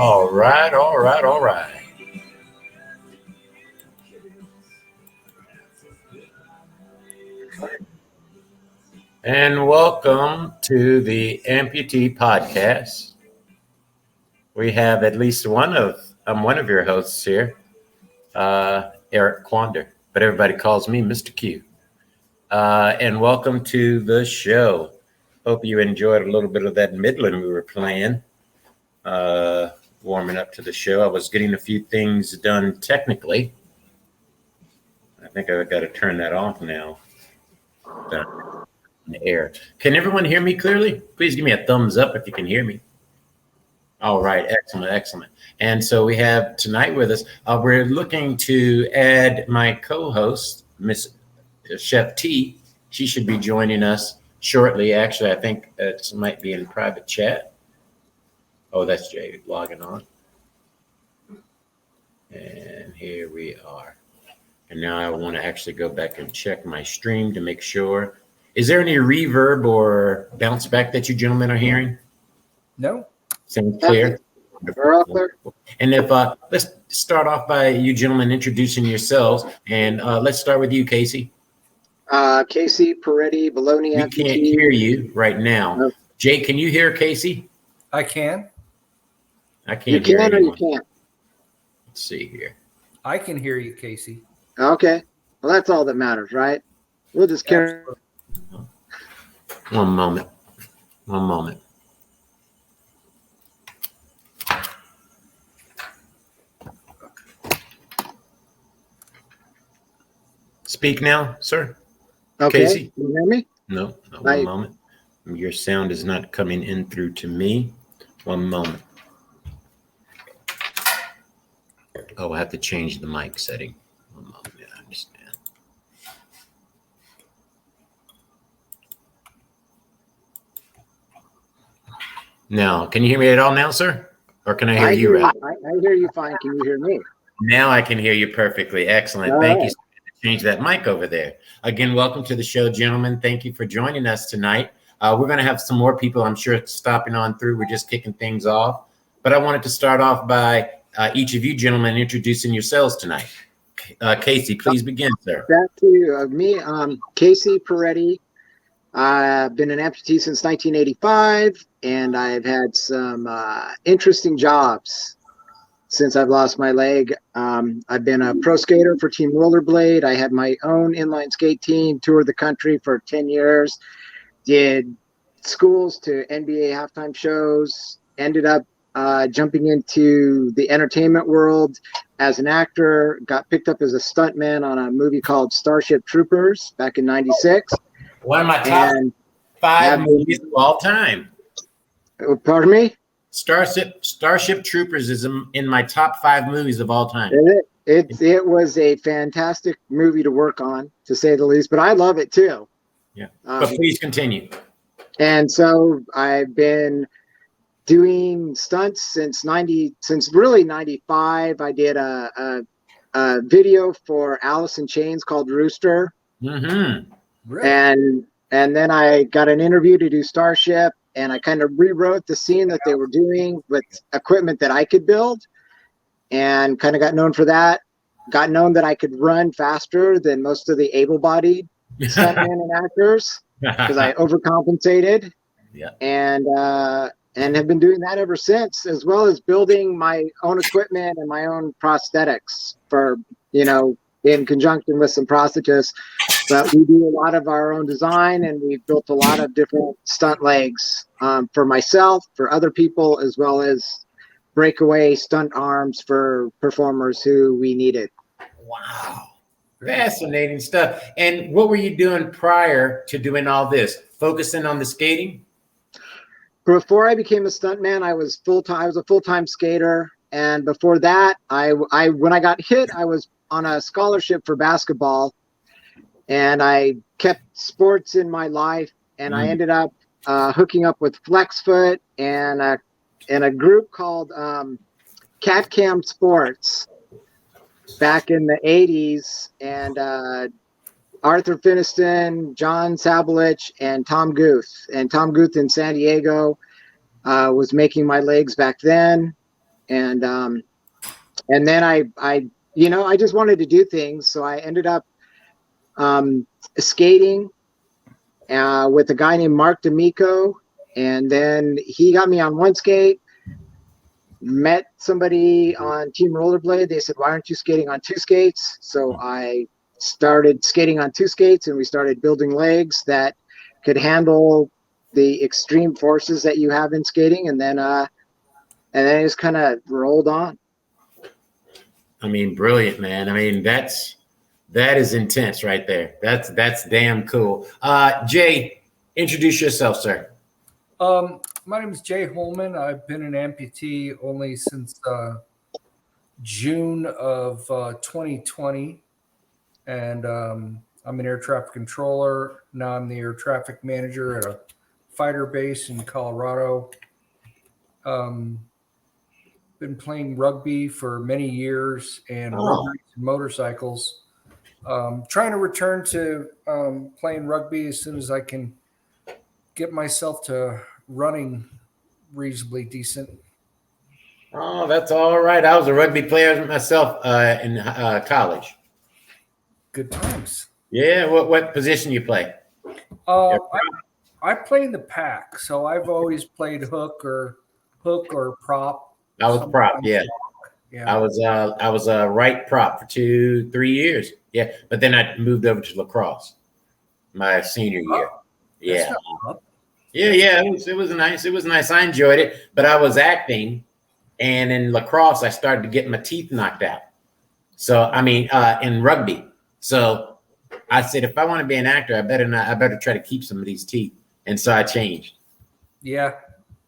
All right, all right, all right. And welcome to the Amputee podcast. We have at least I'm one of your hosts here, Eric Quander, but everybody calls me Mr. Q. And welcome to the show. Hope you enjoyed a little bit of that Midland we were playing. Warming up to the show. I was getting a few things done technically. I think I've got to turn that off now. Done. In the air. Can everyone hear me clearly? Please give me a thumbs up if you can hear me. All right, excellent, excellent. And so we have tonight with us, we're looking to add my co-host, Miss Chef T. She should be joining us shortly. Actually, I think it might be in private chat. Oh, that's Jay logging on. And here we are. And now I want to actually go back and check my stream to make sure. Is there any reverb or bounce back that you gentlemen are hearing? No. Sounds clear? We're all clear. And if let's start off by you gentlemen introducing yourselves. And let's start with you, Casey. Casey Pieretti, Bologna. We can't hear you right now. No. Jay, can you hear Casey? I can. I can't You hear can or anyone. you can't? Let's see here. I can hear you, Casey. Okay. Well, that's all that matters, right? We'll just carry. One moment. One moment. Speak now, sir. Okay. Casey? Can you hear me? No, one moment. Your sound is not coming in through to me. One moment. Oh, I have to change the mic setting. One moment. Yeah, I understand. Now, can you hear me at all now, sir? Or can I hear you? I hear you fine. Can you hear me? Now I can hear you perfectly. Excellent. All Thank right. you. Change that mic over there. Again, welcome to the show, gentlemen. Thank you for joining us tonight. We're going to have some more people, I'm sure, stopping on through. We're just kicking things off. But I wanted to start off by each of you gentlemen introducing yourselves tonight. Casey, please begin, sir. Back to me, Casey Pieretti. I've been an amputee since 1985, and I've had some interesting jobs since I've lost my leg. I've been a pro skater for Team Rollerblade. I had my own inline skate team, toured the country for 10 years, did schools to NBA halftime shows, ended up jumping into the entertainment world as an actor, got picked up as a stuntman on a movie called Starship Troopers back in 96. One of my top 5 movies of all time. Pardon me? Starship Troopers is in my top 5 movies of all time. It was a fantastic movie to work on, to say the least, but I love it too. Yeah, but please continue. And so I've been doing stunts since really 95. I did a video for Alice in Chains called Rooster. Mm-hmm. Really? And then I got an interview to do Starship, and I kind of rewrote the scene that they were doing with equipment that I could build, and kind of got known for that. Got known that I could run faster than most of the able-bodied stuntmen and actors because I overcompensated. Yeah. And have been doing that ever since, as well as building my own equipment and my own prosthetics for, in conjunction with some prosthetists. But we do a lot of our own design, and we've built a lot of different stunt legs for myself, for other people, as well as breakaway stunt arms for performers who we needed. Wow. Fascinating stuff. And what were you doing prior to doing all this? Focusing on the skating? Before I became a stuntman, I was a full-time skater. And before that, when I got hit, I was on a scholarship for basketball. And I kept sports in my life, and I ended up hooking up with FlexFoot and a group called Cat Cam Sports back in the 80s. And Arthur Finiston, John Sabelich, and Tom Guth. And Tom Guth in San Diego was making my legs back then. and then I just wanted to do things, so I ended up skating with a guy named Mark D'Amico, and then he got me on one skate. Met somebody on Team Rollerblade. They said, "Why aren't you skating on two skates?" So I started skating on two skates, and we started building legs that could handle the extreme forces that you have in skating, and then it just kind of rolled on. I mean, brilliant, man. I mean, that is intense right there. That's damn cool. Jay, introduce yourself, sir. My name is Jay Hollman. I've been an amputee only since June of 2020, and I'm an air traffic controller. Now I'm the air traffic manager at a fighter base in Colorado. Been playing rugby for many years and motorcycles. Trying to return to playing rugby as soon as I can get myself to running reasonably decent. Oh, that's all right. I was a rugby player myself in college. Good times. Yeah. What position you play? I play in the pack, so I've always played hook or prop. I was prop. Yeah. Yeah. I was a right prop for 2-3 years. Yeah, but then I moved over to lacrosse my senior year. Yeah. Yeah. It was nice. It was nice. I enjoyed it, but I was acting, and in lacrosse I started to get my teeth knocked out. So I mean, in rugby. So I said, if I want to be an actor, I better try to keep some of these teeth. And so I changed. Yeah,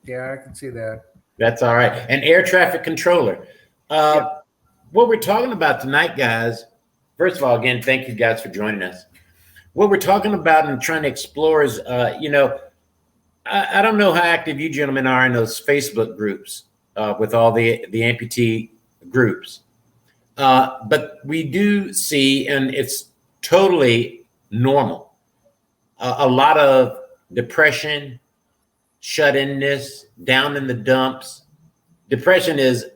I can see that. That's all right. An air traffic controller. What we're talking about tonight, guys, first of all, again, thank you guys for joining us. What we're talking about and trying to explore is, I don't know how active you gentlemen are in those Facebook groups with all the amputee groups. But we do see, and it's totally normal, a lot of depression, shut-inness, down in the dumps. Depression is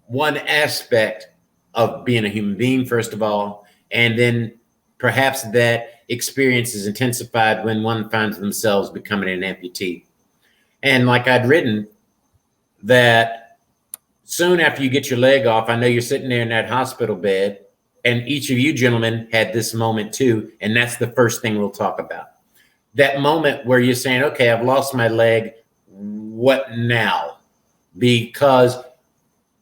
one aspect of being a human being, first of all, and then perhaps that experience is intensified when one finds themselves becoming an amputee. And like I'd written, that soon after you get your leg off, I know you're sitting there in that hospital bed, and each of you gentlemen had this moment too, and that's the first thing we'll talk about. That moment where you're saying, okay, I've lost my leg, what now? Because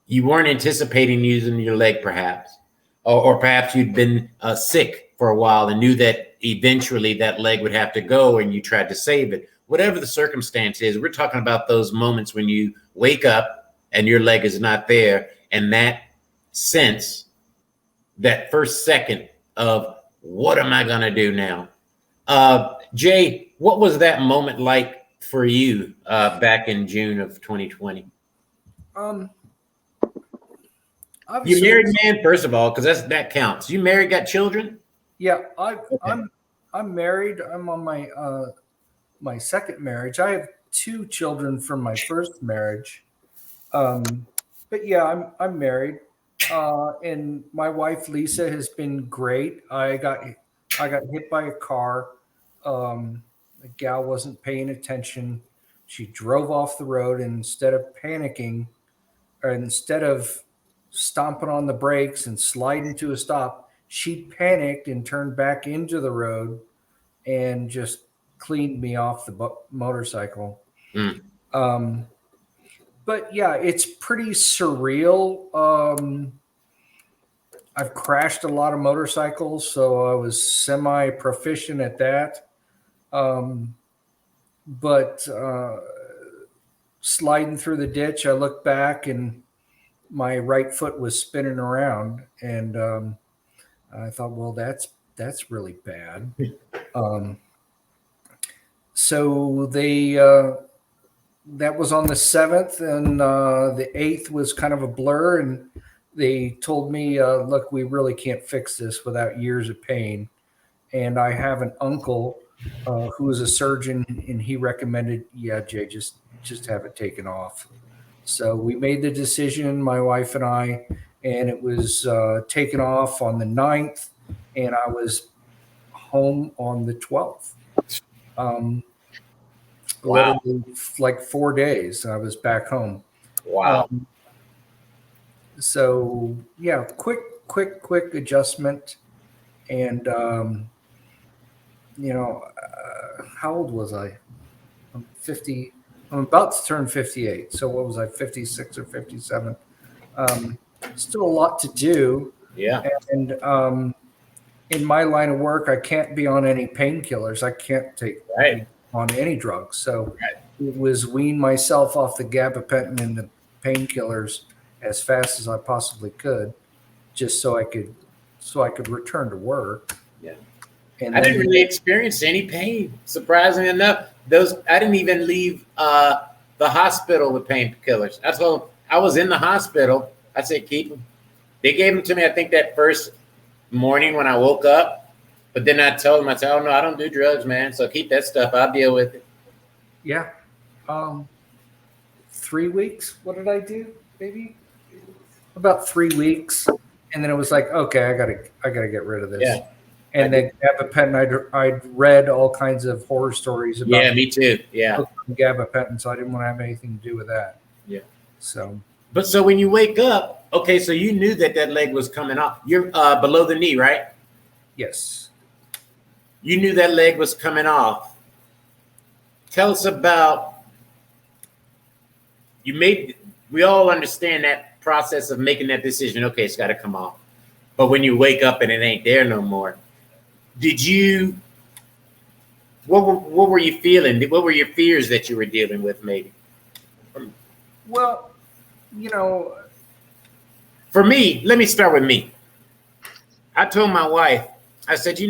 you weren't anticipating using your leg, perhaps, or perhaps you'd been sick for a while and knew that eventually that leg would have to go and you tried to save it. Whatever the circumstance is, we're talking about those moments when you wake up and your leg is not there, and that sense, that first second of what am I going to do now? Jay, what was that moment like for you back in June of 2020? You married man, first of all, because that counts. You married, got children? Yeah, I'm married. I'm on my my second marriage. I have 2 children from my first marriage. But yeah, I'm married. And my wife Lisa has been great. I got hit by a car. The gal wasn't paying attention. She drove off the road, and instead of panicking, or instead of stomping on the brakes and sliding to a stop, she panicked and turned back into the road and just cleaned me off the motorcycle. But yeah, it's pretty surreal. I've crashed a lot of motorcycles, so I was semi-proficient at that. But sliding through the ditch, I looked back and my right foot was spinning around, and I thought, well, that's really bad. So they that was on the 7th, and the 8th was kind of a blur, and they told me, look, we really can't fix this without years of pain. And I have an uncle who is a surgeon, and he recommended, yeah, Jay, just have it taken off. So we made the decision, my wife and I, and it was taken off on the 9th, and I was home on the 12th. Wow. Literally like 4 days, I was back home. Wow. So yeah, quick adjustment. And, how old was I? I'm 50. I'm about to turn 58. So what was I, 56 or 57? Still a lot to do. Yeah. And in my line of work, I can't be on any painkillers. I can't be on any drugs. So it was wean myself off the gabapentin and the painkillers as fast as I possibly could, just so I could return to work. Yeah. And I didn't really experience any pain. Surprisingly enough, I didn't even leave the hospital with painkillers. That's all. I was in the hospital. I said, keep them. They gave them to me, I think, that first morning when I woke up. But then I told them, I said, oh, no, I don't do drugs, man. So keep that stuff. I'll deal with it. Yeah. 3 weeks. What did I do? Maybe about 3 weeks. And then it was like, okay, I gotta get rid of this. Yeah. And then gabapentin, I'd read all kinds of horror stories about. Yeah, me too. Yeah. Gabapentin, so I didn't want to have anything to do with that. Yeah. So. But so when you wake up, okay, so you knew that leg was coming off. You're below the knee, right? Yes. You knew that leg was coming off. Tell us about. We all understand that process of making that decision. Okay, it's got to come off. But when you wake up and it ain't there no more, what were you feeling? What were your fears that you were dealing with, maybe? Well, for me, let me start with me. I told my wife, I said, you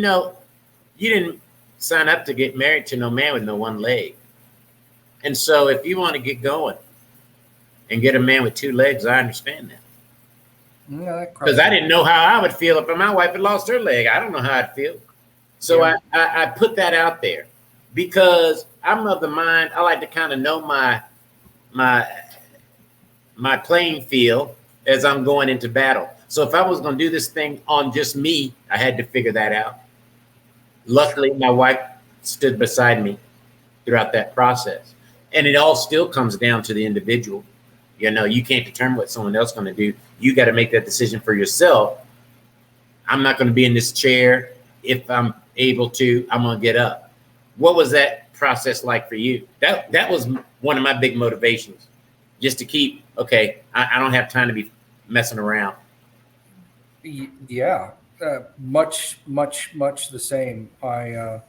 didn't sign up to get married to no man with no one leg. And so if you want to get going and get a man with 2 legs, I understand that. Because I didn't know how I would feel if my wife had lost her leg. I don't know how I'd feel. So yeah. I put that out there because I'm of the mind, I like to kind of know my playing field as I'm going into battle. So if I was going to do this thing on just me, I had to figure that out. Luckily, my wife stood beside me throughout that process. And it all still comes down to the individual. You can't determine what someone else is going to do. You got to make that decision for yourself. I'm not going to be in this chair. If I'm able to, I'm going to get up. What was that process like for you? That was one of my big motivations, just to keep, okay, I don't have time to be messing around. Yeah, much the same. I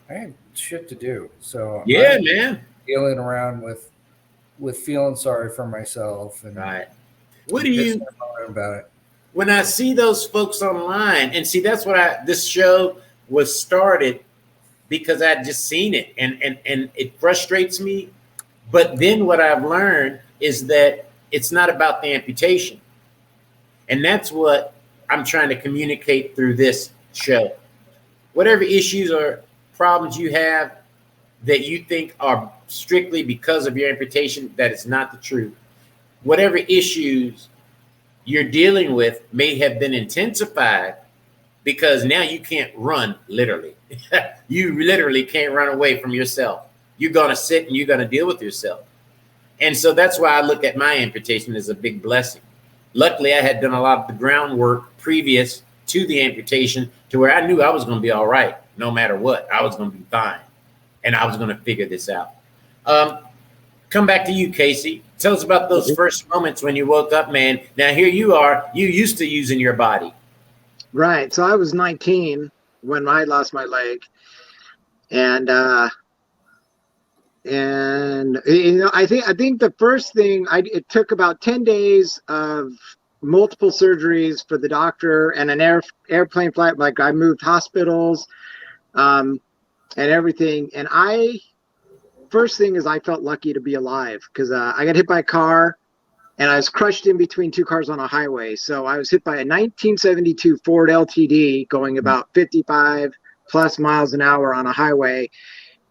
had shit to do. So yeah, man. Dealing around with feeling sorry for myself and right. What do you about it? When I see those folks online, and see that's what this show was started because I'd just seen it and it frustrates me. But then what I've learned is that it's not about the amputation. And that's what I'm trying to communicate through this show. Whatever issues or problems you have that you think are strictly because of your amputation, that is not the truth. Whatever issues you're dealing with may have been intensified because now you can't run, literally. You literally can't run away from yourself. You're going to sit and you're going to deal with yourself. And so that's why I look at my amputation as a big blessing. Luckily, I had done a lot of the groundwork previous to the amputation to where I knew I was going to be all right, no matter what. I was going to be fine. And I was going to figure this out. Come back to you, Casey. Tell us about those first moments when you woke up, man. Now, here you are. You used to using your body. Right. So I was 19 when I lost my leg. And I think the first thing, it took about 10 days of multiple surgeries for the doctor and an airplane flight. Like I moved hospitals and everything. And first thing is I felt lucky to be alive because I got hit by a car and I was crushed in between 2 cars on a highway. So I was hit by a 1972 Ford LTD going about 55 plus miles an hour on a highway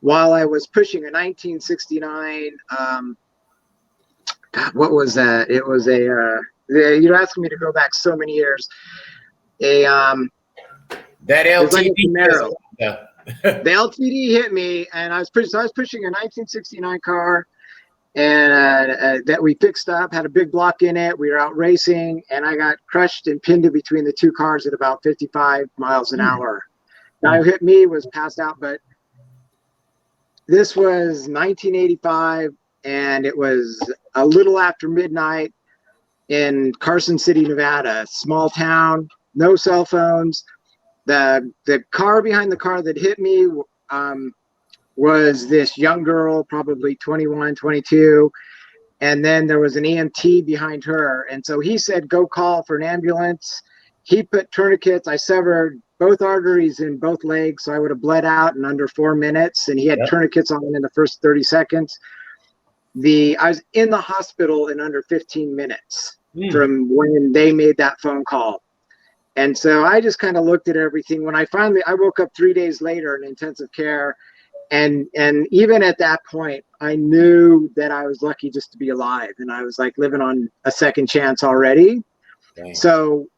while I was pushing a 1969 God, what was that? It was you're asking me to go back so many years. That It was like LTD. a Camaro. Yeah. The LTD hit me, and I was pushing a 1969 car, and that we fixed up, had a big block in it. We were out racing, and I got crushed and pinned in between the two cars at about 55 miles an hour. The guy who hit me was passed out, but this was 1985, and it was a little after midnight in Carson City, Nevada, small town, no cell phones. The car behind the car that hit me was this young girl, probably 21, 22. And then there was an EMT behind her. And so he said, go call for an ambulance. He put tourniquets. I severed both arteries in both legs, so I would have bled out in under 4 minutes. And he had tourniquets on in the first 30 seconds. I was in the hospital in under 15 minutes from when they made that phone call. And so I just kind of looked at everything. When I woke up 3 days later in intensive care. And even at that point, I knew that I was lucky just to be alive. And I was like living on a second chance already. Dang. So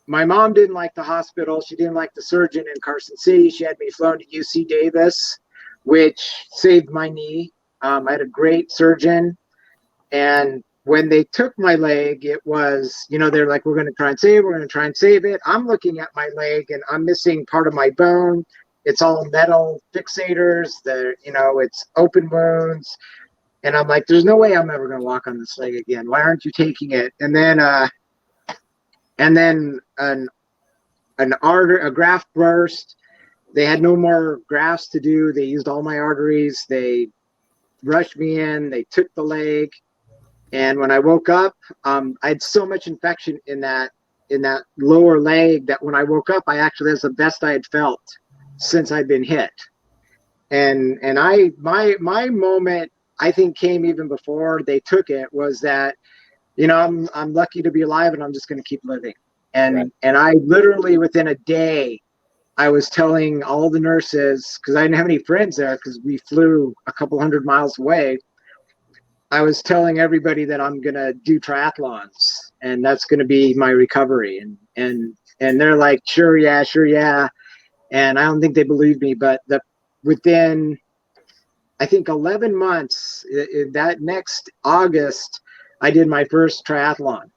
my mom didn't like the hospital. She didn't like the surgeon in Carson City. She had me flown to UC Davis, which saved my knee. I had a great surgeon. And when they took my leg, it was, they're like, we're going to try and save it. I'm looking at my leg and I'm missing part of my bone. It's all metal fixators. It's open wounds. And I'm like, there's no way I'm ever going to walk on this leg again. Why aren't you taking it? And then a graft burst. They had no more grafts to do. They used all my arteries. They rushed me in. They took the leg. And when I woke up, I had so much infection in that lower leg that when I woke up, that's the best I had felt since I'd been hit. And my moment, I think, came even before they took it, was that, I'm lucky to be alive and I'm just going to keep living. And I literally within a day, I was telling all the nurses, because I didn't have any friends there because we flew a couple 100 miles away. I was telling everybody that I'm going to do triathlons and that's going to be my recovery. And they're like, sure. Yeah. And I don't think they believed me, but within, I think 11 months, that next August, I did my first triathlon.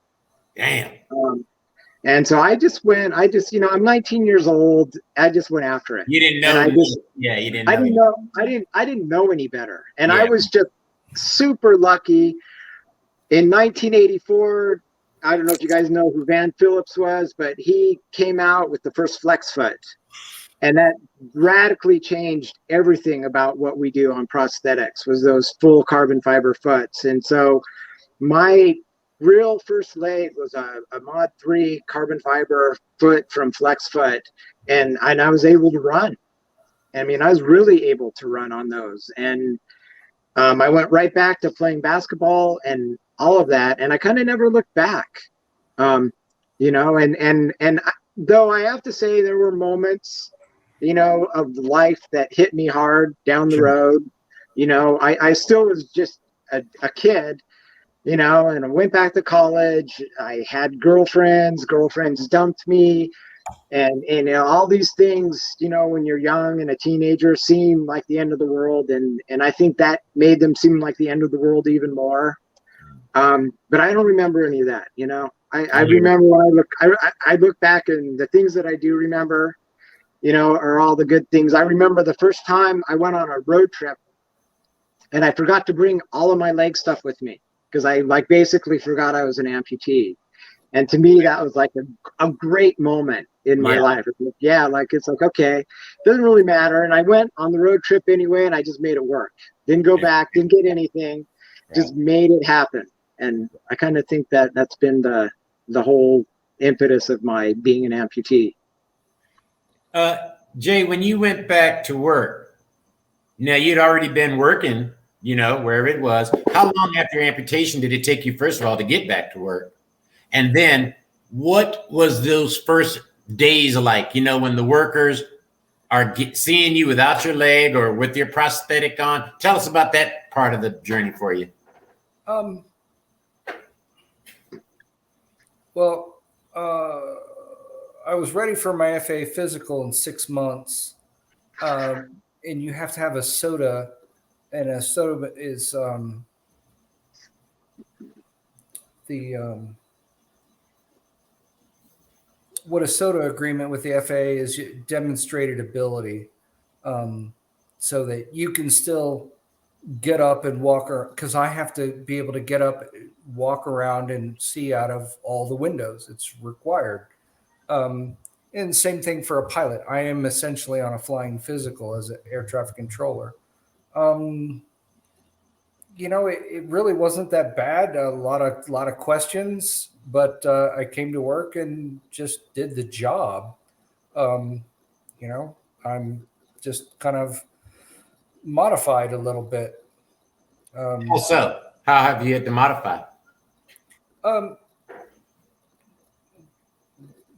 Damn. And so I'm 19 years old. I just went after it. You didn't know. You didn't know. I didn't know any better. And I was just super lucky. In 1984, I don't know if you guys know who Van Phillips was, but he came out with the first flex foot. And that radically changed everything about what we do on prosthetics, was those full carbon fiber foots. And so my real first leg was a Mod 3 carbon fiber foot from Flex Foot. And I was able to run. I mean, I was really able to run on those. And I went right back to playing basketball and all of that. And I kind of never looked back, and though I have to say there were moments, of life that hit me hard down the road. I still was just a kid, and I went back to college. I had girlfriends dumped me. And all these things, when you're young and a teenager, seem like the end of the world. And I think that made them seem like the end of the world even more. But I don't remember any of that, I remember when I look back, and the things that I do remember, are all the good things. I remember the first time I went on a road trip and I forgot to bring all of my leg stuff with me because I basically forgot I was an amputee. And to me, that was like a great moment in my life. It's like, okay, doesn't really matter. And I went on the road trip anyway, and I just made it work. Didn't go back, didn't get anything, just made it happen. And I kind of think that that's been the whole impetus of my being an amputee. Jay, when you went back to work, now you'd already been working, wherever it was. How long after your amputation did it take you, first of all, to get back to work? And then what was those first days like, when the workers are seeing you without your leg or with your prosthetic on? Tell us about that part of the journey for you. Well, I was ready for my FA physical in 6 months, and you have to have a soda, and a soda is the what a soda agreement with the FAA is demonstrated ability, so that you can still get up and walk, because I have to be able to get up, walk around, and see out of all the windows. It's required. And same thing for a pilot. I am essentially on a flying physical as an air traffic controller. It really wasn't that bad. A lot of questions, but I came to work and just did the job. I'm just kind of modified a little bit. Also, how have you had to modify?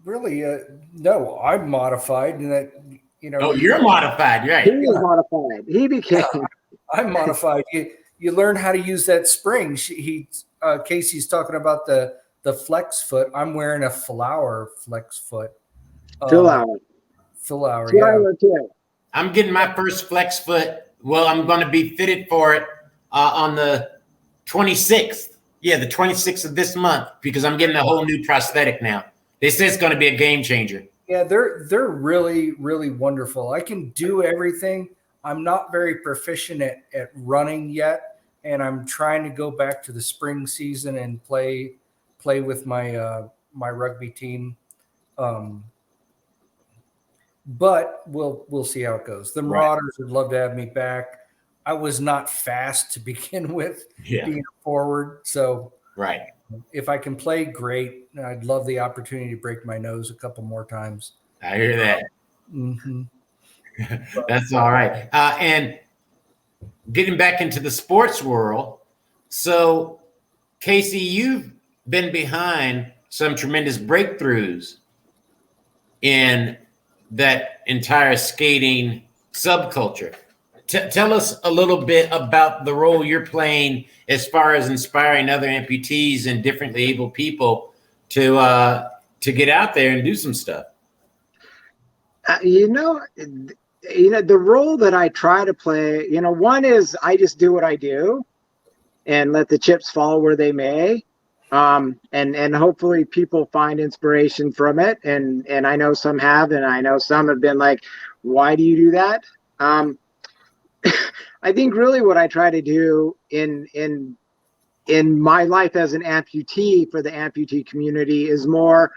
Really, no, I'm modified, and that Oh, you're modified, right? He was modified. He became. I'm modified. You learn how to use that spring. Casey's talking about the flex foot. I'm wearing a flower flex foot. Fill out. Yeah. I'm getting my first flex foot. Well, I'm going to be fitted for it on the 26th. Yeah, the 26th of this month, because I'm getting a whole new prosthetic now. This is going to be a game changer. Yeah, they're really, really wonderful. I can do everything. I'm not very proficient at running yet, and I'm trying to go back to the spring season and play with my my rugby team. But we'll see how it goes. The Marauders would love to have me back. I was not fast to begin with, being forward. So if I can play, great. I'd love the opportunity to break my nose a couple more times. I hear that. Mm-hmm. That's all right. And getting back into the sports world. So, Casey, you've been behind some tremendous breakthroughs in that entire skating subculture. Tell us a little bit about the role you're playing as far as inspiring other amputees and differently able people to get out there and do some stuff. The role that I try to play, one is I just do what I do and let the chips fall where they may. And hopefully people find inspiration from it. And I know some have, and I know some have been like, why do you do that? I think really what I try to do in my life as an amputee for the amputee community is more,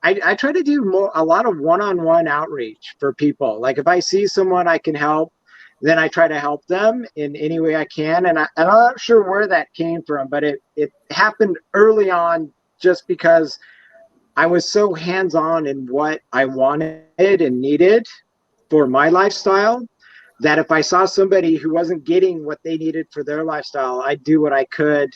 I try to do a lot of one-on-one outreach for people. Like if I see someone I can help, then I try to help them in any way I can. And I'm not sure where that came from, but it happened early on just because I was so hands-on in what I wanted and needed for my lifestyle, that if I saw somebody who wasn't getting what they needed for their lifestyle, I'd do what I could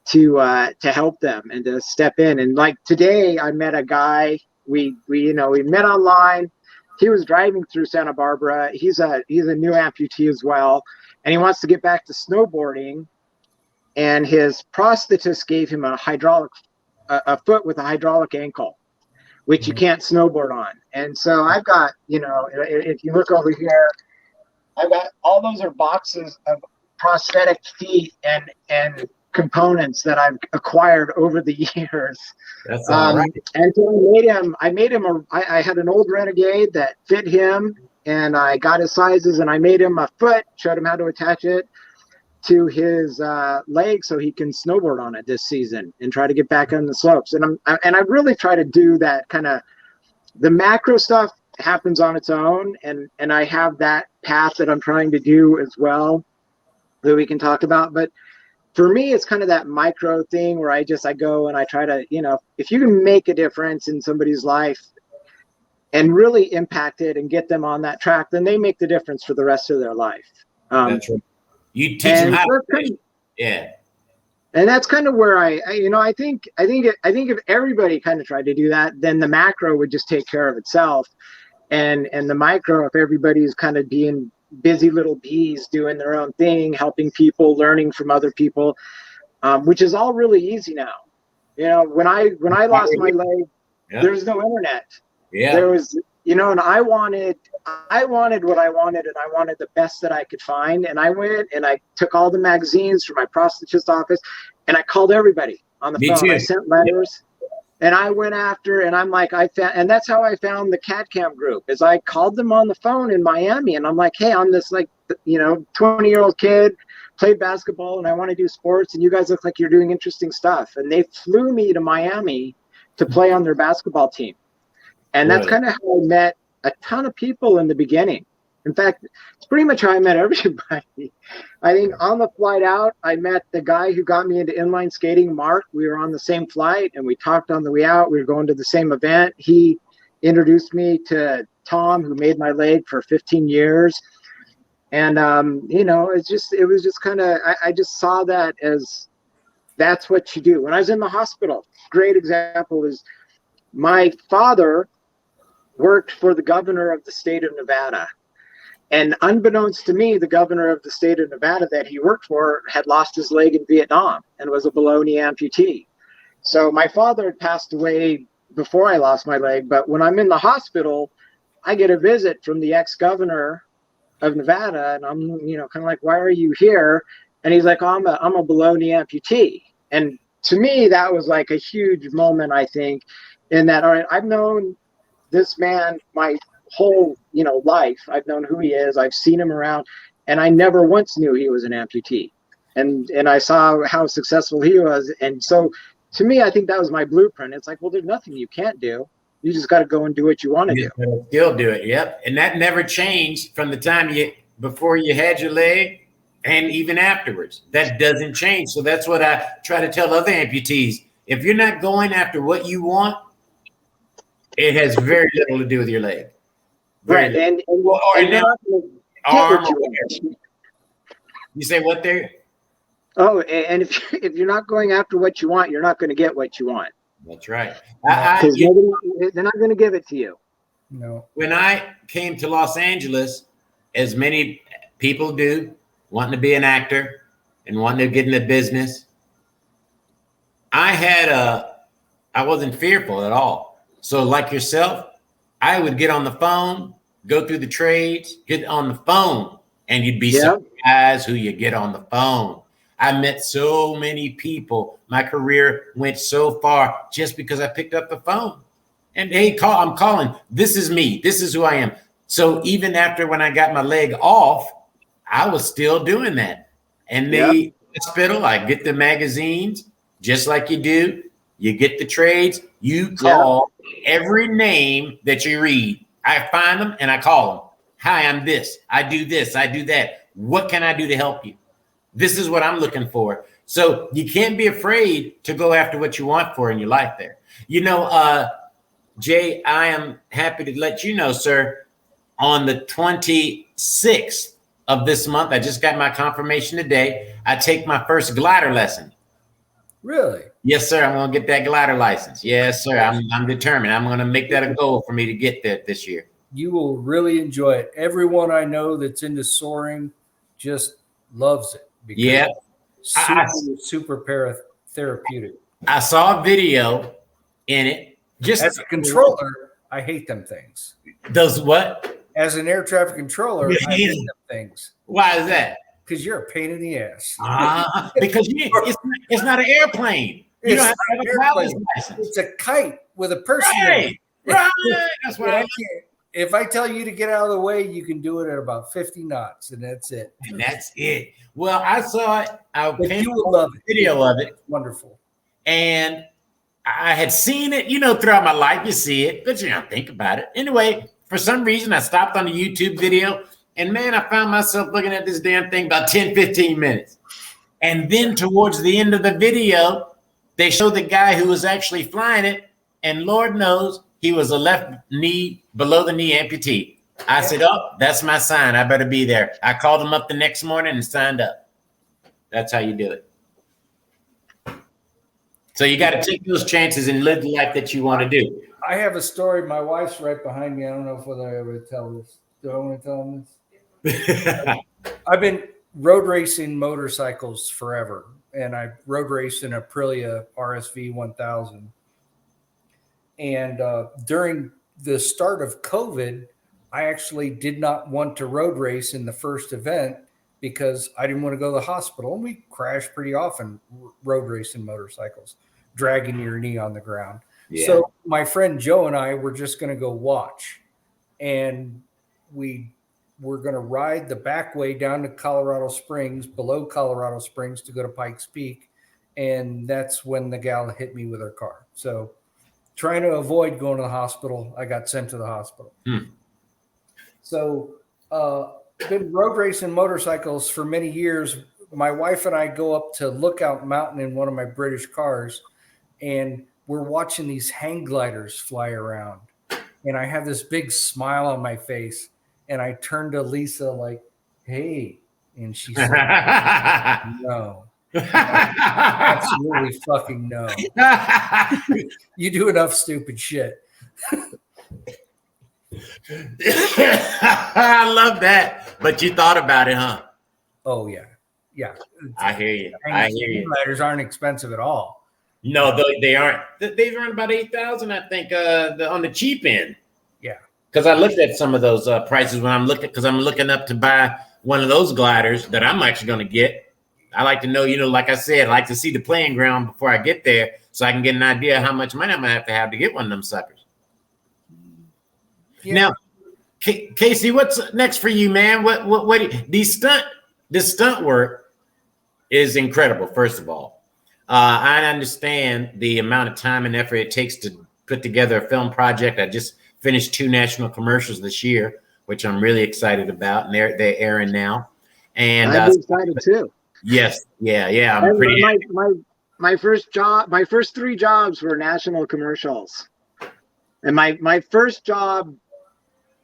to help them and to step in. And like today, I met a guy. We met online. He was driving through Santa Barbara. He's a new amputee as well, and he wants to get back to snowboarding. And his prosthetist gave him a foot with a hydraulic ankle, which you can't snowboard on. And so I've got, if you look over here, I've got all those are boxes of prosthetic feet and components that I've acquired over the years. That's all right. And so I had an old Renegade that fit him, and I got his sizes, and I made him a foot, showed him how to attach it to his leg so he can snowboard on it this season and try to get back on the slopes. And I really try to do that kind of, the macro stuff happens on its own, and I have that path that I'm trying to do as well that we can talk about. But for me, it's kind of that micro thing where I go and I try to, if you can make a difference in somebody's life and really impact it and get them on that track, then they make the difference for the rest of their life. That's right. You teach them how to, and that's kind of where I think if everybody kind of tried to do that, then the macro would just take care of itself. And the micro, if everybody's kind of being busy little bees doing their own thing, helping people, learning from other people, which is all really easy now. You know, when I lost my leg, Yeah. there was no internet. Yeah. There was, you know, and I wanted what I wanted, and I wanted the best that I could find. And I went and I took all the magazines from my prosthetist office, and I called everybody on the Me phone. too. I sent letters, and I went after, and I'm like, and that's how I found the CAD Cam group. Is I called them on the phone in Miami, and I'm like, hey, I'm this, like, you know, 20-year-old kid, played basketball, and I want to do sports, and you guys look like you're doing interesting stuff. And they flew me to Miami to play on their basketball team. And that's Really? kind of how I met a ton of people in the beginning. In fact, it's pretty much how I met everybody. I think on the flight out, I met the guy who got me into inline skating, Mark. We were on the same flight, and we talked on the way out. We were going to the same event. He introduced me to Tom, who made my leg for 15 years. And, you know, it was just kind of, I just saw that as, that's what you do. When I was in the hospital, great example is my father worked for the governor of the state of Nevada. And unbeknownst to me, the governor of the state of Nevada that he worked for had lost his leg in Vietnam and was a below-knee amputee. So my father had passed away before I lost my leg, but when I'm in the hospital, I get a visit from the ex-governor of Nevada, and I'm, you know, kind of like, why are you here? And he's like, oh, I'm a below-knee amputee. And to me, that was like a huge moment, I think, in that, all right, I've known this man my whole, you know, life. I've known who he is. I've seen him around, and I never once knew he was an amputee. And I saw how successful he was. And so to me, I think that was my blueprint. It's like, well, there's nothing you can't do. You just got to go and do what you want to do. Still do it. Yep. And that never changed from the time before you had your leg and even afterwards. That doesn't change. So that's what I try to tell other amputees. If you're not going after what you want, it has very little to do with your leg. Right. And you're not going to get what you want. You say what there? Oh, and if you're not going after what you want, you're not going to get what you want. That's right. Because they're not going to give it to you. No. When I came to Los Angeles, as many people do, wanting to be an actor and wanting to get in the business, I wasn't fearful at all. So like yourself, I would get on the phone, go through the trades, get on the phone, and you'd be surprised who you get on the phone. I met so many people. My career went so far just because I picked up the phone. And hey, I'm calling. This is me. This is who I am. So even after when I got my leg off, I was still doing that. And the hospital, I get the magazines, just like you do. You get the trades. You call every name that you read. I find them and I call them. Hi, I'm this. I do this. I do that. What can I do to help you? This is what I'm looking for. So you can't be afraid to go after what you want for in your life there. You know, Jay, I am happy to let you know, sir, on the 26th of this month, I just got my confirmation today. I take my first glider lesson. Really? Yes, sir. I'm going to get that glider license. Yes, sir. I'm determined. I'm going to make that a goal for me to get there this year. You will really enjoy it. Everyone I know that's into soaring just loves it. Yeah. Super therapeutic. I saw a video in it. Just as a controller, I hate them things. Does what? As an air traffic controller, I hate them things. Why is that? Because you're a pain in the ass. Because it's not an airplane. You don't have to have a pilot's license. It's a kite with a person in it. Right. That's why if I tell you to get out of the way, you can do it at about 50 knots, and that's it. And that's it. Well, I saw it. You will love it. Video of it. It's wonderful. And I had seen it, throughout my life. You see it, but you don't think about it. Anyway, for some reason, I stopped on a YouTube video, and man, I found myself looking at this damn thing about 10, 15 minutes. And then towards the end of the video, they showed the guy who was actually flying it, and Lord knows he was a left knee, below the knee amputee. I said, oh, that's my sign. I better be there. I called him up the next morning and signed up. That's how you do it. So you got to take those chances and live the life that you want to do. I have a story. My wife's right behind me. I don't know if I ever tell this. Do I want to tell them this? I've been road racing motorcycles forever. and I road raced an Aprilia RSV 1000. And during the start of COVID, I actually did not want to road race in the first event because I didn't want to go to the hospital. And we crash pretty often road racing motorcycles, dragging your knee on the ground. Yeah. So my friend Joe and I were just going to go watch. And we were going to ride the back way down to Colorado Springs, below Colorado Springs, to go to Pikes Peak. And that's when the gal hit me with her car. So trying to avoid going to the hospital, I got sent to the hospital. So been road racing motorcycles for many years. My wife and I go up to Lookout Mountain in one of my British cars, and we're watching these hang gliders fly around. And I have this big smile on my face, and I turn to Lisa like, hey, and she said, no. Absolutely fucking no. You do enough stupid shit. I love that. But you thought about it, huh? Oh yeah. Yeah. I hear you. I hear you. Gliders aren't expensive at all. No, they aren't. They run about 8,000, I think, on the cheap end. Yeah. Because I looked at some of those prices when I'm looking up to buy one of those gliders that I'm actually going to get. I like to know, like I said, I like to see the playing ground before I get there so I can get an idea of how much money I'm going to have to get one of them suckers. Yeah. Now, Casey, what's next for you, man? What this stunt work is incredible, first of all. I understand the amount of time and effort it takes to put together a film project. I just finished 2 national commercials this year, which I'm really excited about, and they're airing now. And I'm excited too. Yes, yeah. I'm pretty. My first 3 jobs were national commercials, and my first job,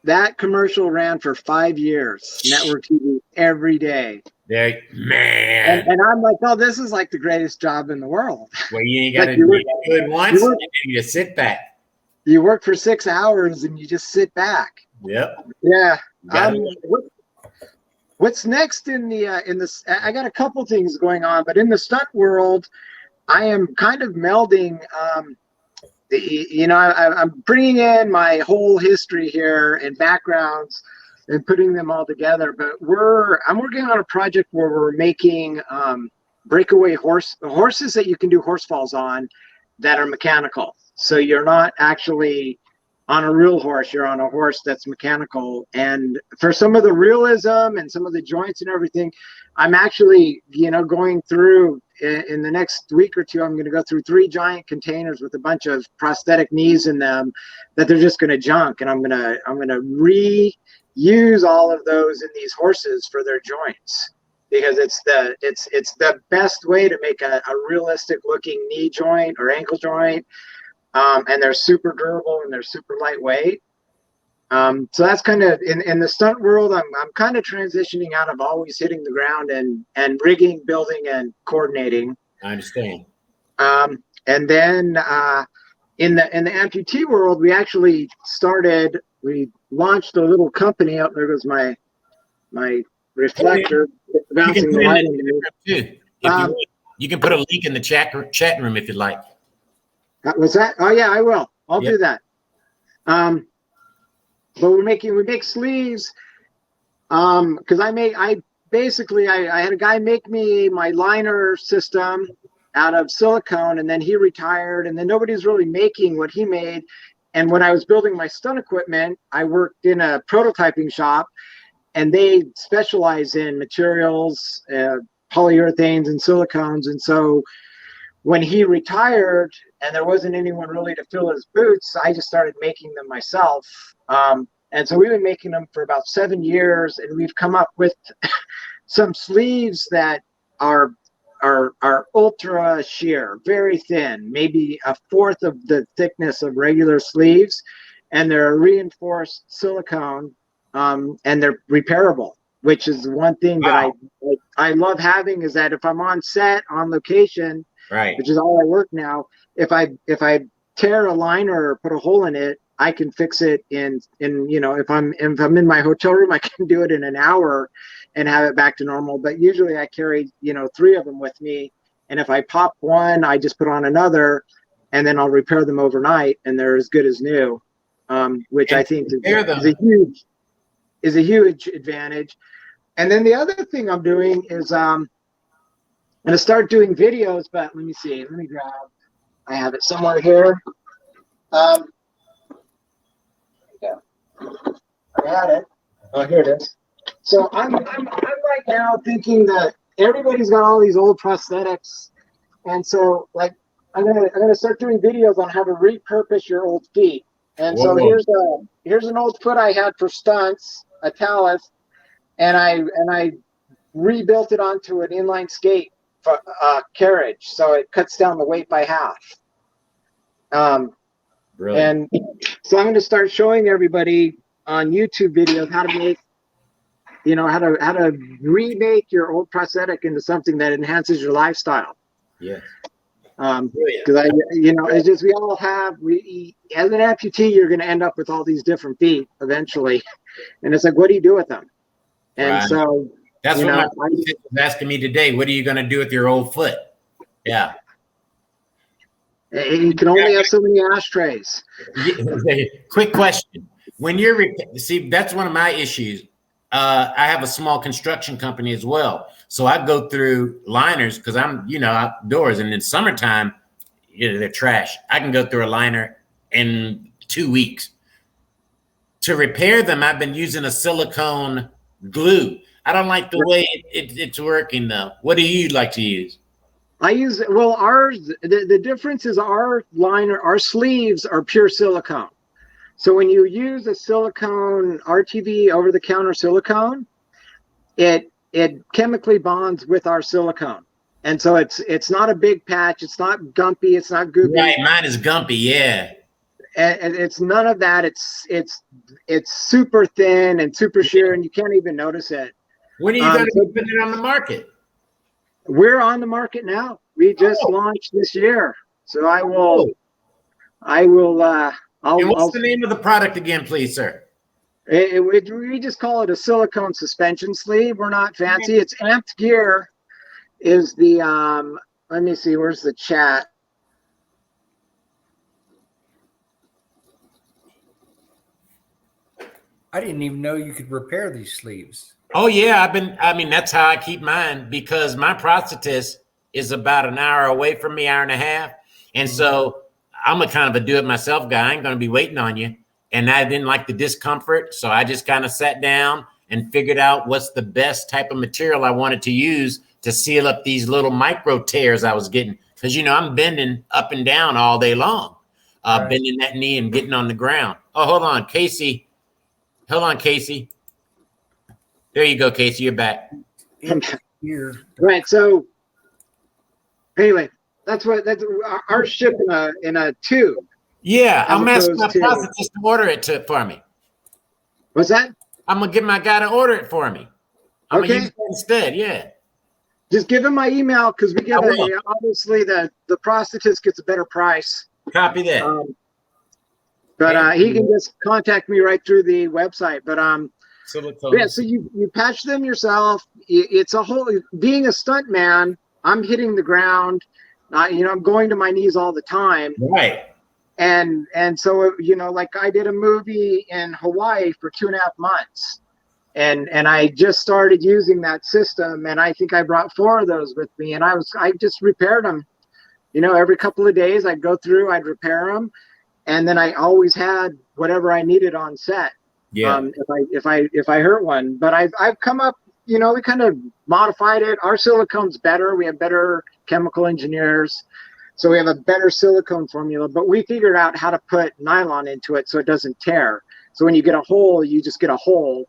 that commercial ran for 5 years, network TV every day. There, man. And I'm like, oh, this is like the greatest job in the world. Well, you ain't got to do it once, and then you just sit back. You work for 6 hours and you just sit back. Yep. Yeah. What's next in this? I got a couple things going on, but in the stunt world, I am kind of melding. I'm bringing in my whole history here and backgrounds and putting them all together. But I'm working on a project where we're making breakaway horses that you can do horse falls on that are mechanical. So you're not actually on a real horse, you're on a horse that's mechanical. And for some of the realism and some of the joints and everything, I'm actually, going through in the next week or two, I'm going to go through 3 giant containers with a bunch of prosthetic knees in them that they're just going to junk. And I'm going to reuse all of those in these horses for their joints, because it's the best way to make a realistic looking knee joint or ankle joint. And they're super durable and they're super lightweight. So that's kind of in the stunt world. I'm kind of transitioning out of always hitting the ground and rigging, building, and coordinating. I understand. And then in the amputee world, we actually we launched a little company. Out there goes my reflector bouncing the light into. You can put a link in the chat room if you'd like. Was that? Oh yeah, I will. I'll do that. But we make sleeves. Because I had a guy make me my liner system out of silicone, and then he retired, and then nobody's really making what he made. And when I was building my stunt equipment, I worked in a prototyping shop, and they specialize in materials, polyurethanes and silicones. And so when he retired and there wasn't anyone really to fill his boots, I just started making them myself. And so we've been making them for about 7 years, and we've come up with some sleeves that are ultra sheer, very thin, maybe a fourth of the thickness of regular sleeves, and they're reinforced silicone, and they're repairable, which is one thing that I love having, is that if I'm on set, on location, right, which is all I work now, if I tear a liner or put a hole in it, I can fix it in if I'm in my hotel room, I can do it in an hour and have it back to normal. But usually I carry 3 of them with me And if I pop one, I just put on another, and then I'll repair them overnight, and they're as good as new, which I think is a huge advantage. And then the other thing I'm doing is I'm going to start doing videos, but let me see. Let me grab. I have it somewhere here. There you go. I had it. Oh, here it is. So I'm right now thinking that everybody's got all these old prosthetics, and so like I'm gonna start doing videos on how to repurpose your old feet. And Whoa. So here's an old foot I had for stunts, a talus, and I rebuilt it onto an inline skate carriage, so it cuts down the weight by half. And so I'm going to start showing everybody on YouTube videos how to make, how to remake your old prosthetic into something that enhances your lifestyle. Yeah. Because it's just we as an amputee, you're going to end up with all these different feet eventually, and it's like, what do you do with them? And so that's what my was asking me today. What are you going to do with your old foot? Yeah. You can only have so many ashtrays. Quick question. When you're see, that's one of my issues. I have a small construction company as well. So I go through liners because I'm, outdoors, and in summertime, they're trash. I can go through a liner in 2 weeks. To repair them, I've been using a silicone glue. I don't like the way it's working though. What do you like to use? I use, ours, the difference is our sleeves are pure silicone. So when you use a silicone RTV over-the-counter silicone, it chemically bonds with our silicone. And so it's not a big patch. It's not gumpy. It's not goopy. Right, mine is gumpy, yeah. And it's none of that. It's super thin and super sheer, and you can't even notice it. When are you going to put it on the market? We're on the market now. We just launched this year. So What's the name of the product again, please, sir? We just call it a silicone suspension sleeve. We're not fancy. It's Amped Gear is the, let me see, where's the chat? I didn't even know you could repair these sleeves. Oh yeah, that's how I keep mine, because my prosthetist is about an hour away from me, hour and a half. And so I'm a kind of a do-it-myself guy. I ain't going to be waiting on you. And I didn't like the discomfort. So I just kind of sat down and figured out what's the best type of material I wanted to use to seal up these little micro tears I was getting. Because, I'm bending up and down all day long, bending that knee and getting on the ground. Oh, hold on, Casey. Hold on, Casey. There you go, Casey. You're back. Here. Right. So anyway, that's our ship in a tube. Yeah, I'm asking my prosthetist to order it for me. What's that? I'm gonna get my guy to order it for me. I'm gonna use it instead. Yeah. Just give him my email, because we get obviously the prosthetist gets a better price. Copy that. But he can just contact me right through the website. But silicone. Yeah, so you patch them yourself. It's a whole, being a stunt man, I'm hitting the ground. I'm going to my knees all the time. Right. And so, like I did a movie in Hawaii for 2.5 months. And I just started using that system, and I think I brought 4 of those with me, and I just repaired them. Every couple of days I'd go through, I'd repair them, and then I always had whatever I needed on set. Yeah. If I hurt one, but I've come up, we kind of modified it. Our silicone's better. We have better chemical engineers, so we have a better silicone formula. But we figured out how to put nylon into it so it doesn't tear. So when you get a hole, you just get a hole,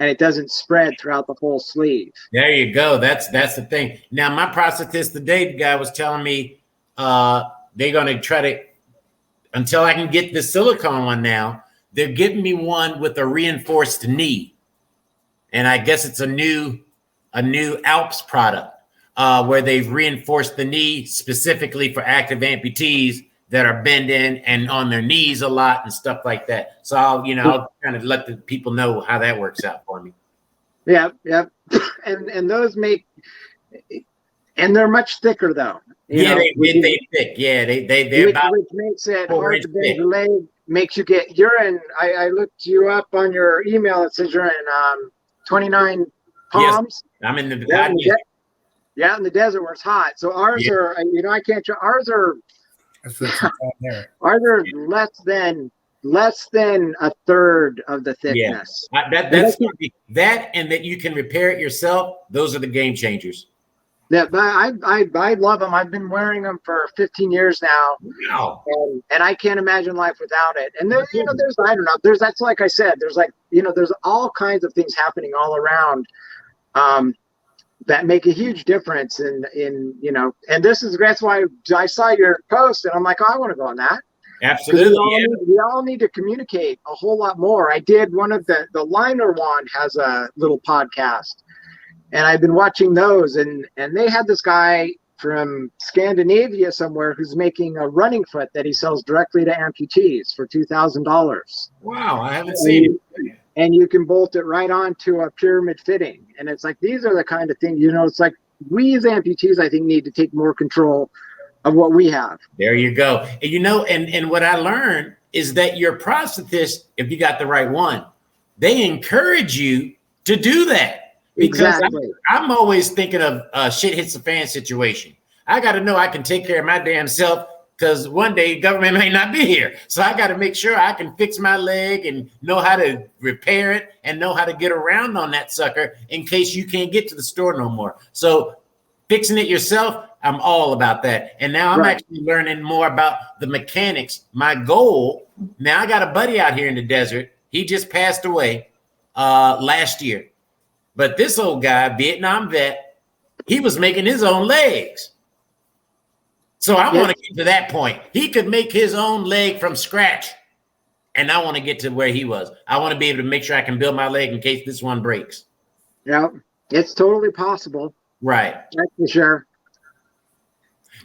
and it doesn't spread throughout the whole sleeve. There you go. That's the thing. Now, my prosthetist today, the guy was telling me they're gonna try to, until I can get the silicone one now. They're giving me one with a reinforced knee. And I guess it's a new Alps product where they've reinforced the knee specifically for active amputees that are bending and on their knees a lot and stuff like that. So I'll kind of let the people know how that works out for me. Yeah. And those make, And they're much thicker though. They thick. Yeah, they're about which makes it 4 hard inch to bend thick. your leg. Makes you get. You're in. I looked you up on your email. It says you're in 29 Yes, palms. I'm in the Yeah, in the desert where it's hot. So ours are. I can't. Ours are. That's what's down there. Ours are less than a third of the thickness. That's that, and that you can repair it yourself. Those are the game changers. Yeah, but I love them. I've been wearing them for 15 years now. Wow. And I can't imagine life without it. And there, there's I don't know. That's like I said. There's there's all kinds of things happening all around that make a huge difference. And and that's why I saw your post and I'm like, oh, I want to go on that. Absolutely. We all need to communicate a whole lot more. I did one of the Liner Wand has a little podcast. And I've been watching those, and they had this guy from Scandinavia somewhere who's making a running foot that he sells directly to amputees for $2,000. Wow, I haven't seen it. And you can bolt it right onto a pyramid fitting. And it's like, these are the kind of things, it's like we as amputees, I think, need to take more control of what we have. There you go. And what I learned is that your prosthetist, if you got the right one, they encourage you to do that. Because exactly. I'm always thinking of shit hits the fan situation. I got to know I can take care of my damn self because one day government may not be here. So I got to make sure I can fix my leg and know how to repair it and know how to get around on that sucker in case you can't get to the store no more. So fixing it yourself, I'm all about that. And now I'm actually learning more about the mechanics. My goal, now I got a buddy out here in the desert. He just passed away last year. But this old guy, Vietnam vet, he was making his own legs. So I want to get to that point. He could make his own leg from scratch. And I want to get to where he was. I want to be able to make sure I can build my leg in case this one breaks. Yeah, it's totally possible. Right. That's for sure.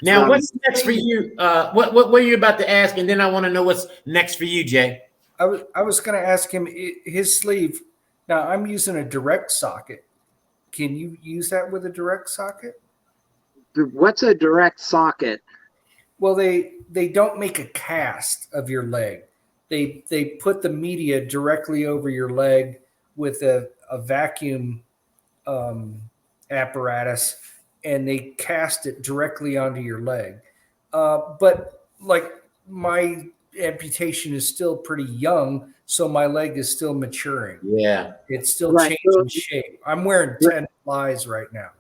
Now, what's next for you? What were you about to ask? And then I want to know what's next for you, Jay. I was going to ask him his sleeve. Now I'm using a direct socket. Can you use that with a direct socket? What's a direct socket? Well, they don't make a cast of your leg. They put the media directly over your leg with a vacuum apparatus, and they cast it directly onto your leg. But like my amputation is still pretty young, so my leg is still maturing. Yeah. It's still changing shape. I'm wearing 10 flies right now.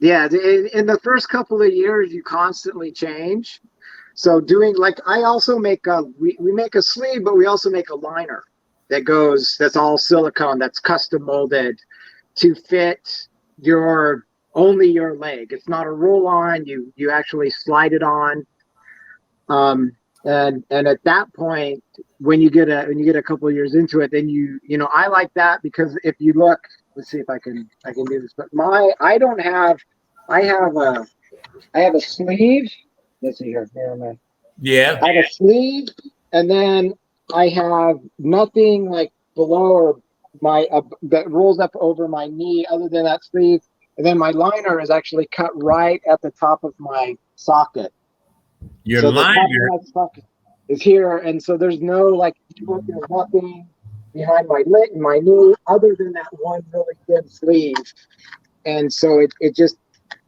Yeah, in the first couple of years, you constantly change. So I also make we make a sleeve, but we also make a liner that's all silicone, that's custom molded to fit only your leg. It's not a roll on. You actually slide it on. And at that point, when you get a couple of years into it, then I like that because if you look, let's see if I can do this. But I have a sleeve. Let's see here. Yeah. I have a sleeve, and then I have nothing like below or that rolls up over my knee other than that sleeve. And then my liner is actually cut right at the top of my socket. Your liner is here, and so there's nothing behind my knee other than that one really thin sleeve, and so it just,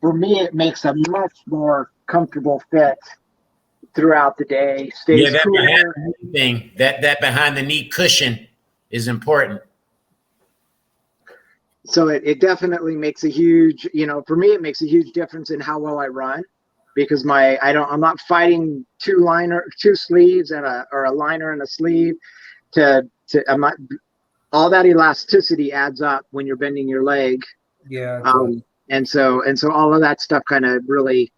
for me, it makes a much more comfortable fit throughout the day. Stays that cooler. behind the knee thing, that behind the knee cushion is important. So it definitely makes a huge, for me, it makes a huge difference in how well I run. Because I'm not fighting two sleeves or a liner and a sleeve all that elasticity adds up when you're bending your leg. Yeah. And so all of that stuff kind of really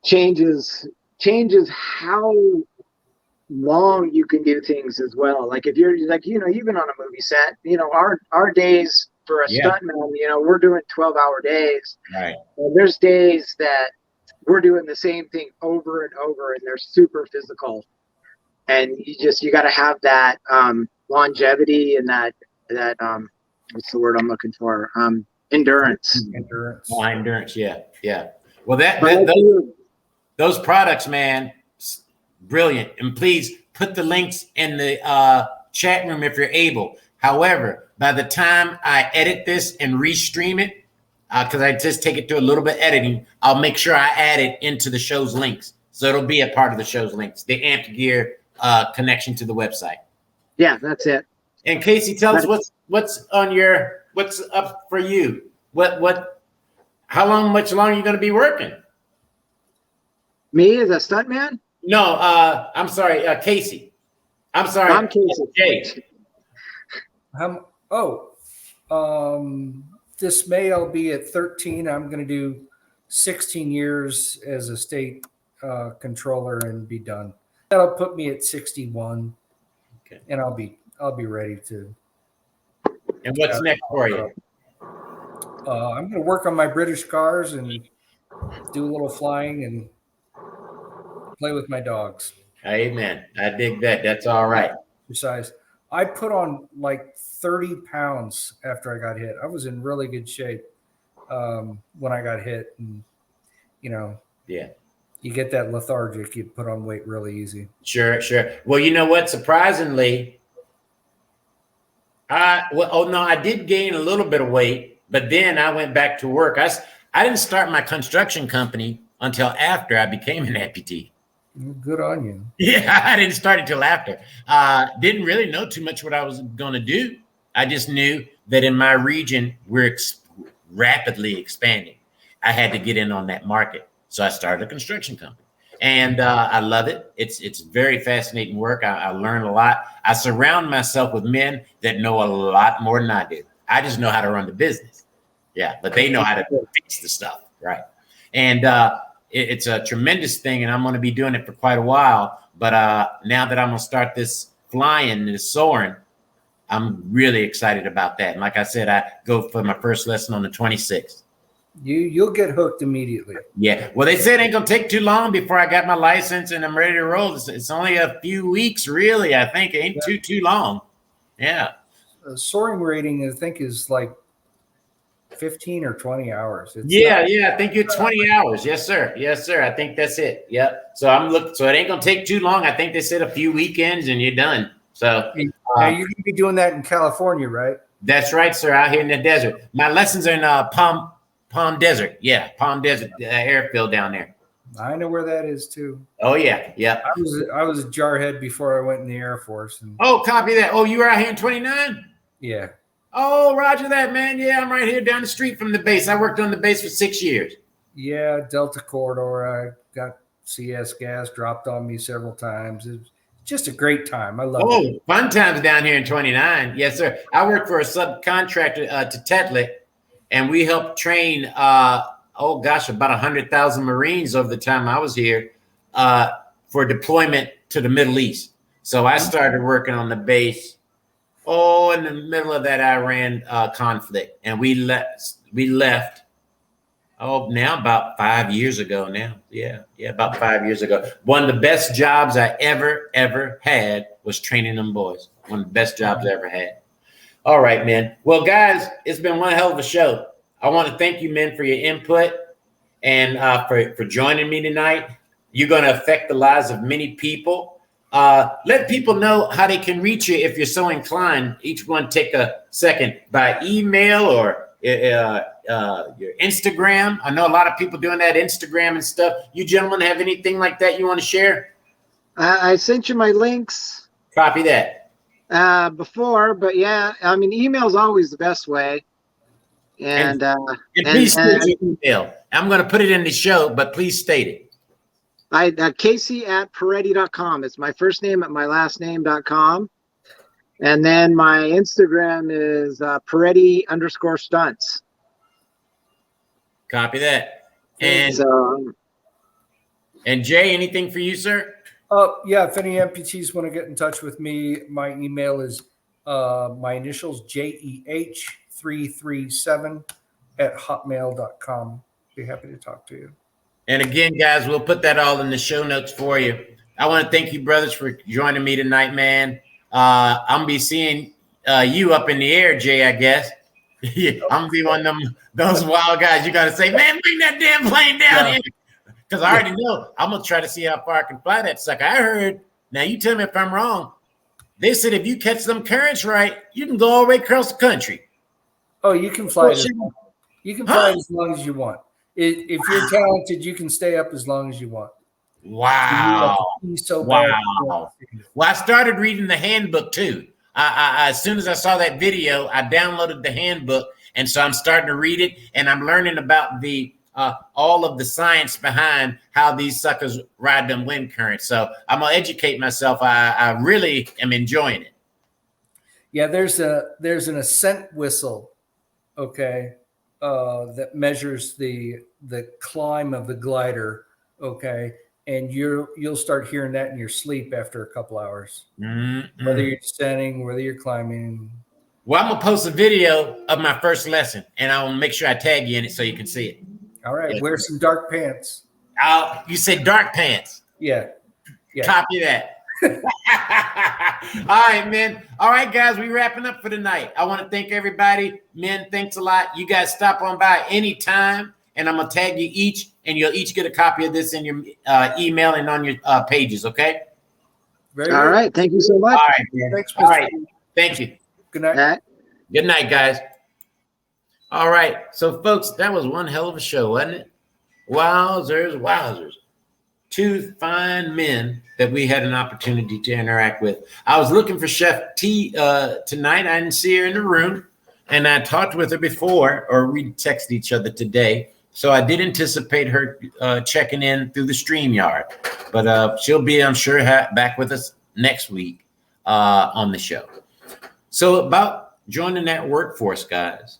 changes how long you can do things as well. Like if you're like, you've been on a movie set, our days for a stuntman, we're doing 12-hour days. Right. And there's days that we're doing the same thing over and over, and they're super physical. And you got to have that longevity and that what's the word I'm looking for? Endurance. Endurance. Oh, endurance. Yeah. Yeah. Well, But those products, man, brilliant. And please put the links in the chat room if you're able. However, by the time I edit this and restream it, because I just take it through a little bit editing, I'll make sure I add it into the show's links. So it'll be a part of the show's links, the Amped Gear connection to the website. yeah, that's it. And Casey, tell us what's up for you? How much longer are you going to be working? Me as a stuntman? No, I'm sorry, Casey. I'm sorry, I'm Casey. Jay. This May I'll be at 13. I'm going to do 16 years as a state controller and be done. That'll put me at 61. Okay. And I'll be ready to. And what's next for you? I'm going to work on my British cars and do a little flying and play with my dogs. Amen. I dig that. That's all right. Exercise. I put on like 30 pounds after I got hit. I was in really good shape when I got hit, and Yeah. You get that lethargic. You put on weight really easy. Sure. Well, you know what? Surprisingly, I did gain a little bit of weight, but then I went back to work. I didn't start my construction company until after I became an amputee. Good on you. Yeah, I didn't start until after. Didn't really know too much what I was going to do. I just knew that in my region, we're rapidly expanding. I had to get in on that market. So I started a construction company. And I love it. It's very fascinating work. I learn a lot. I surround myself with men that know a lot more than I do. I just know how to run the business. Yeah, but they know how to fix the stuff, right? And it's a tremendous thing, and I'm going to be doing it for quite a while. But now that I'm going to start this flying and this soaring, I'm really excited about that. And like I said, I go for my first lesson on the 26th. You'll get hooked immediately. Yeah. Well, they said it ain't going to take too long before I got my license and I'm ready to roll. It's only a few weeks, really. I think it ain't too long. Yeah. The soaring rating, I think, is like 15 or 20 hours. I think you're 20 hours. Yes, sir. I think that's it. Yep. So so it ain't gonna take too long. I think they said a few weekends and you're done. So now you're gonna be doing that in California, right? That's right, sir. Out here in the desert. My lessons are in Palm Desert. Yeah, Palm Desert airfield down there. I know where that is too. Oh yeah. I was a jarhead before I went in the Air Force. Copy that. Oh, you were out here in 29? Yeah. Oh, roger that, man. Yeah, I'm right here down the street from the base. I worked on the base for 6 years. Yeah, Delta Corridor. I got CS gas dropped on me several times. It was just a great time. I love it. Oh, fun times down here in 29. Yes, sir. I worked for a subcontractor to Tetlet, and we helped train, about 100,000 Marines over the time I was here for deployment to the Middle East. So I started working on the base. In the middle of that Iran conflict, and we left. Now about 5 years ago. Now, yeah, about 5 years ago. One of the best jobs I ever had was training them boys. One of the best jobs I ever had. All right, man. Well, guys, it's been one hell of a show. I want to thank you, men, for your input and for joining me tonight. You're going to affect the lives of many people. Let people know how they can reach you if you're so inclined. Each one take a second by email or your Instagram. I know a lot of people doing that Instagram and stuff. You gentlemen have anything like that you want to share? I sent you my links. Copy that. Before, but yeah, I mean, email's always the best way. And please state your email. I'm going to put it in the show, but please state it. Casey@Pieretti.com. It's my first name at my last name.com. And then my Instagram is Pieretti_stunts. Copy that. And Jay, anything for you, sir? Yeah. If any amputees want to get in touch with me, my email is my initials JEH337@hotmail.com. Be happy to talk to you. And again, guys, we'll put that all in the show notes for you. I want to thank you, brothers, for joining me tonight, man. I'm going to be seeing you up in the air, Jay, I guess. Yeah, I'm gonna be one of those wild guys. You gotta say, man, bring that damn plane down here. Because I already know I'm gonna try to see how far I can fly that sucker. I heard, now you tell me if I'm wrong. They said if you catch them currents right, you can go all the way across the country. Oh, you can fly it. You can fly it as long as you want. If you're talented, you can stay up as long as you want. Wow. So wow. bad. Well, I started reading the handbook too. I as soon as I saw that video, I downloaded the handbook, and so I'm starting to read it, and I'm learning about the all of the science behind how these suckers ride them wind currents. So I'm gonna educate myself. I really am enjoying it. Yeah, there's an ascent whistle, okay, that measures the climb of the glider, okay, and you'll start hearing that in your sleep after a couple hours. Mm-hmm. Whether you're descending, whether you're climbing. Well, I'm gonna post a video of my first lesson, and I'll make sure I tag you in it so you can see it. All right, wear some dark pants. You said dark pants. Yeah. Copy that. All right, man. All right, guys, we wrapping up for tonight. I want to thank everybody. Men, thanks a lot. You guys stop on by anytime, and I'm gonna tag you each, and you'll each get a copy of this in your email and on your pages. Okay. All right. Thank you so much. All right, man. Thanks, All right. Thank you. Good night. Good night, guys. All right. So, folks, that was one hell of a show, wasn't it? Wowzers, wowzers. Two fine men that we had an opportunity to interact with. I was looking for Chef T tonight. I didn't see her in the room, and I talked with her before, or we texted each other today. So I did anticipate her checking in through the StreamYard, but she'll be, I'm sure, back with us next week on the show. So about joining that workforce, guys,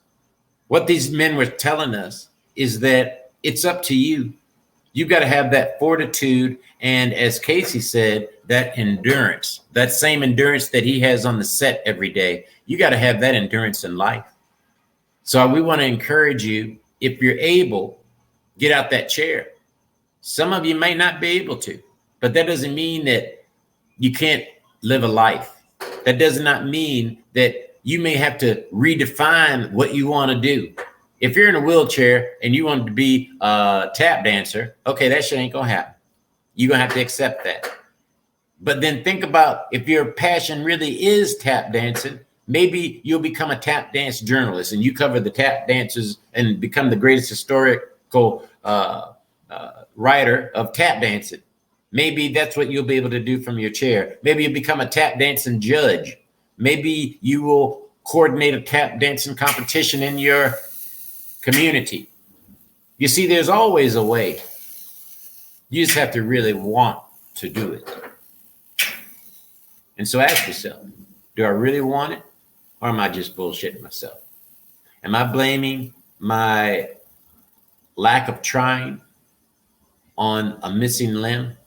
what these men were telling us is that it's up to you. You've got to have that fortitude. And as Casey said, that endurance, that same endurance that he has on the set every day, you got to have that endurance in life. So we want to encourage you, if you're able, get out that chair. Some of you may not be able to, but that doesn't mean that you can't live a life. That does not mean that you may have to redefine what you want to do. If you're in a wheelchair and you want to be a tap dancer, okay, that shit ain't gonna happen. You're gonna have to accept that. But then think about, if your passion really is tap dancing, maybe you'll become a tap dance journalist and you cover the tap dancers and become the greatest historical writer of tap dancing. Maybe that's what you'll be able to do from your chair. Maybe you'll become a tap dancing judge. Maybe you will coordinate a tap dancing competition in your community. You see, there's always a way. You just have to really want to do it. And so ask yourself, do I really want it? Or am I just bullshitting myself? Am I blaming my lack of trying on a missing limb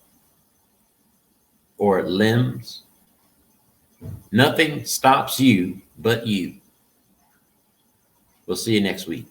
or limbs? Nothing stops you but you. We'll see you next week.